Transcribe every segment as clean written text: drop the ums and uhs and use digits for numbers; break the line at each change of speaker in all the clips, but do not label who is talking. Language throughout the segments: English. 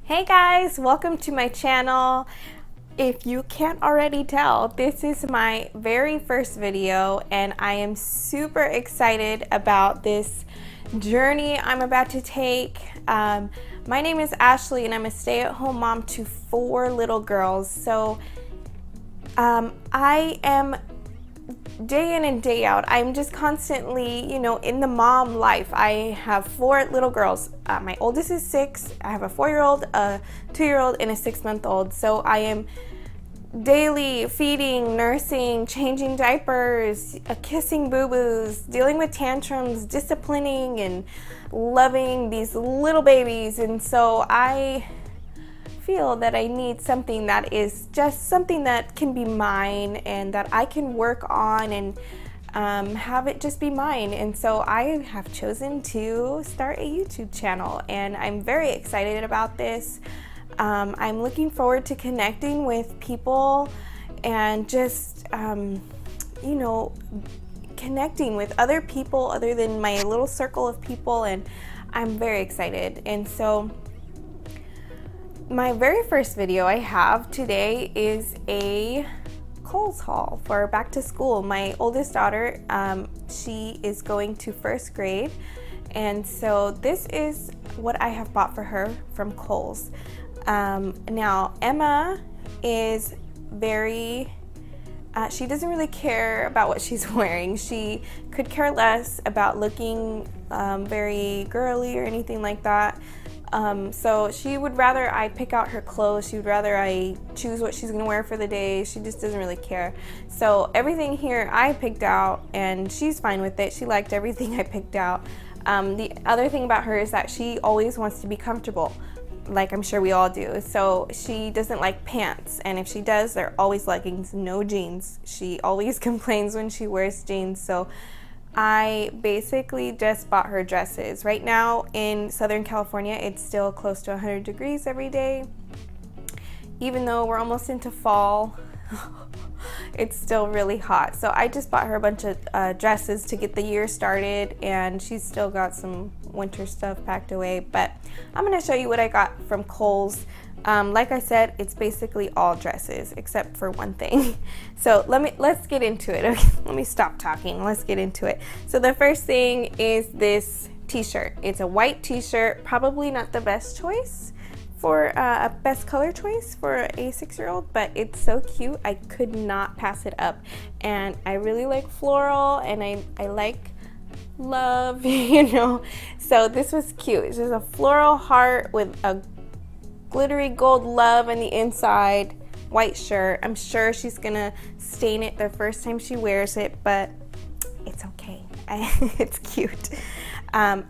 Hey guys, welcome to my channel. If you can't already tell, this is my very first video and I am super excited about this journey I'm about to take. My name is Ashley and I'm a stay-at-home mom to 4 little girls. So I am day in and day out, I'm just constantly, in the mom life. I have 4 little girls. My oldest is 6. I have a 4-year-old, a 2-year-old, and a 6-month-old. So I am daily feeding, nursing, changing diapers, kissing boo-boos, dealing with tantrums, disciplining, and loving these little babies. And so I feel that I need something that is just something that can be mine and that I can work on and have it just be mine. And so I have chosen to start a YouTube channel and I'm very excited about this. I'm looking forward to connecting with people and just, connecting with other people other than my little circle of people, and I'm very excited. And so my very first video I have today is a Kohls haul for back to school. My oldest daughter, she is going to 1st grade, and so this is what I have bought for her from Kohls. Now Emma is very, she doesn't really care about what she's wearing. She could care less about looking very girly or anything like that. So she would rather I pick out her clothes. She would rather I choose what she's gonna wear for the day. She just doesn't really care. So everything here I picked out and she's fine with it. She liked everything I picked out. The other thing about her is that she always wants to be comfortable, like I'm sure we all do. So she doesn't like pants, and if she does, they're always leggings, no jeans. She always complains when she wears jeans. So I basically just bought her dresses. Right now in Southern California, it's still close to 100 degrees every day. Even though we're almost into fall, it's still really hot. So I just bought her a bunch of dresses to get the year started, and she's still got some winter stuff packed away. But I'm gonna show you what I got from Kohls. Like I said, it's basically all dresses except for one thing. So let's get into it. Okay, let me stop talking. Let's get into it. So the first thing is this t-shirt. It's a white t-shirt, probably not the best choice for a best color choice for a 6-year-old, but it's so cute. I could not pass it up. And I really like floral, and I like love, So this was cute. It's just a floral heart with a glittery gold love on the inside, white shirt. I'm sure she's gonna stain it the first time she wears it, but it's okay. It's cute.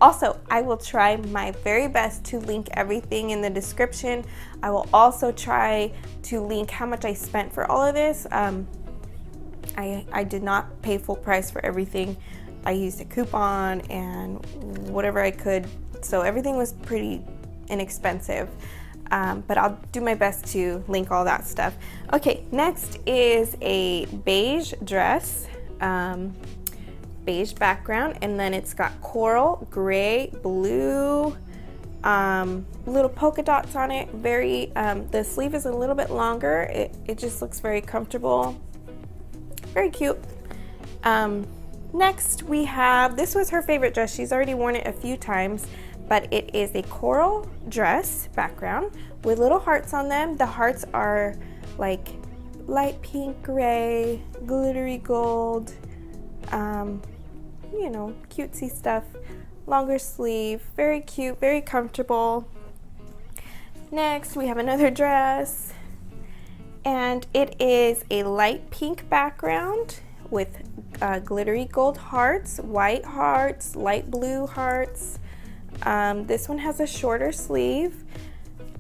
Also, I will try my very best to link everything in the description. I will also try to link how much I spent for all of this. I did not pay full price for everything. I used a coupon and whatever I could, so everything was pretty inexpensive. But I'll do my best to link all that stuff. Okay, next is a beige dress, beige background, and then it's got coral, gray, blue, little polka dots on it. Very, the sleeve is a little bit longer. It just looks very comfortable, very cute. Next we have, this was her favorite dress. She's already worn it a few times, but it is a coral dress background with little hearts on them. The hearts are like light pink, gray, glittery gold, cutesy stuff. Longer sleeve, very cute, very comfortable. Next we have another dress, and it is a light pink background with glittery gold hearts, white hearts, light blue hearts. This one has a shorter sleeve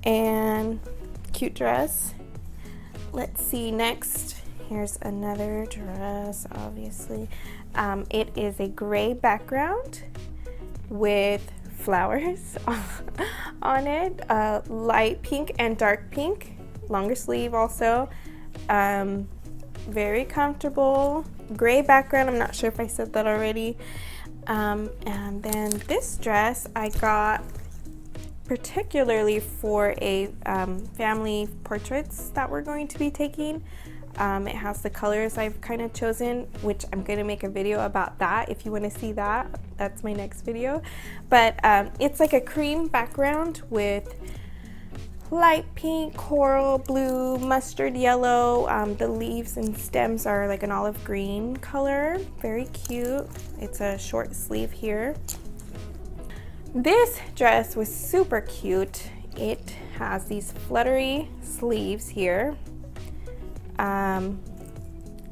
and cute dress. Let's see, next, here's another dress, obviously. It is a gray background with flowers on it, light pink and dark pink, longer sleeve also. Very comfortable, gray background. I'm not sure if I said that already. And then this dress I got particularly for a family portraits that we're going to be taking. It has the colors I've kind of chosen, which I'm going to make a video about that. If you want to see that, that's my next video. But it's like a cream background with light pink, coral blue, mustard yellow. The leaves and stems are like an olive green color. Very cute. It's a short sleeve here. This dress was super cute. It has these fluttery sleeves here.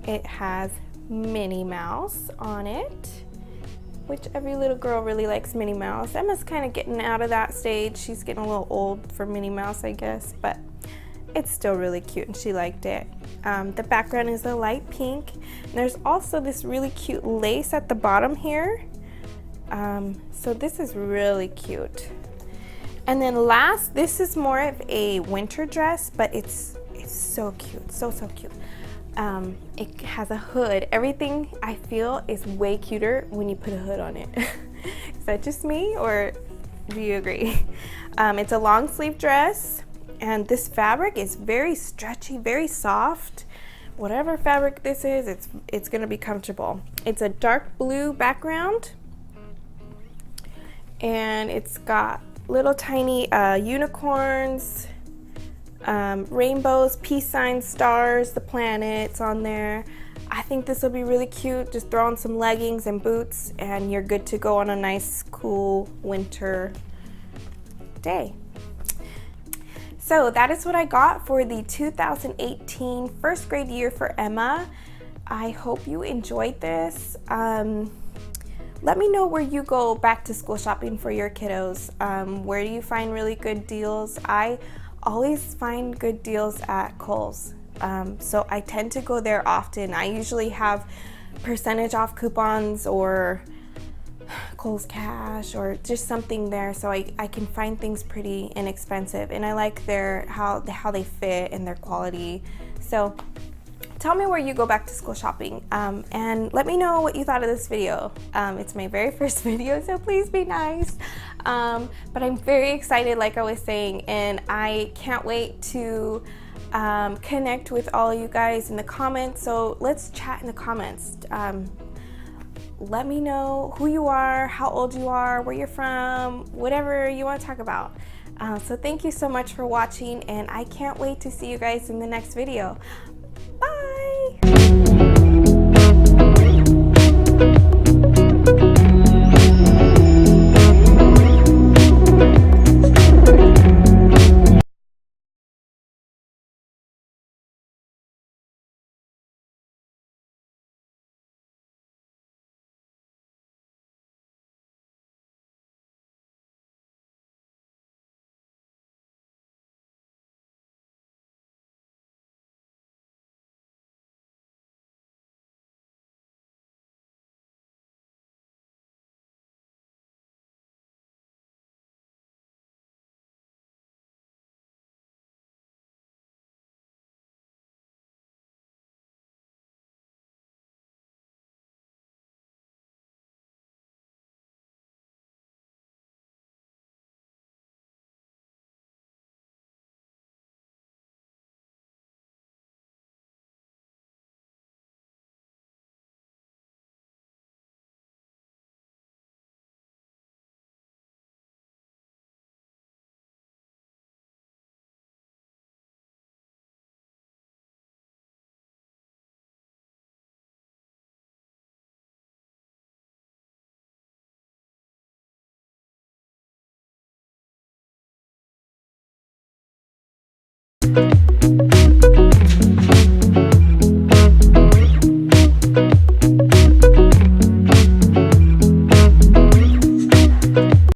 It has Minnie Mouse on it, which every little girl really likes Minnie Mouse. Emma's kind of getting out of that stage. She's getting a little old for Minnie Mouse, I guess, but it's still really cute and she liked it. The background is a light pink. And there's also this really cute lace at the bottom here. So this is really cute. And then last, this is more of a winter dress, but it's so cute, so cute. It has a hood. Everything I feel is way cuter when you put a hood on it. Is that just me, or do you agree? It's a long sleeve dress, and this fabric is very stretchy, very soft. Whatever fabric this is, it's gonna be comfortable. It's a dark blue background, and it's got little tiny unicorns, rainbows, peace signs, stars, the planets on there. I think this will be really cute. Just throw on some leggings and boots and you're good to go on a nice cool winter day. So that is what I got for the 2018 first grade year for Emma. I hope you enjoyed this. Let me know where you go back to school shopping for your kiddos. Where do you find really good deals? I always find good deals at Kohls. So I tend to go there often. I usually have percentage off coupons or Kohls Cash or just something there, so I can find things pretty inexpensive, and I like how they fit and their quality. So tell me where you go back to school shopping, and let me know what you thought of this video. It's my very first video, so please be nice. But I'm very excited, like I was saying, and I can't wait to connect with all you guys in the comments. So let's chat in the comments. Let me know who you are, how old you are, where you're from, whatever you want to talk about. So thank you so much for watching, and I can't wait to see you guys in the next video. Bye.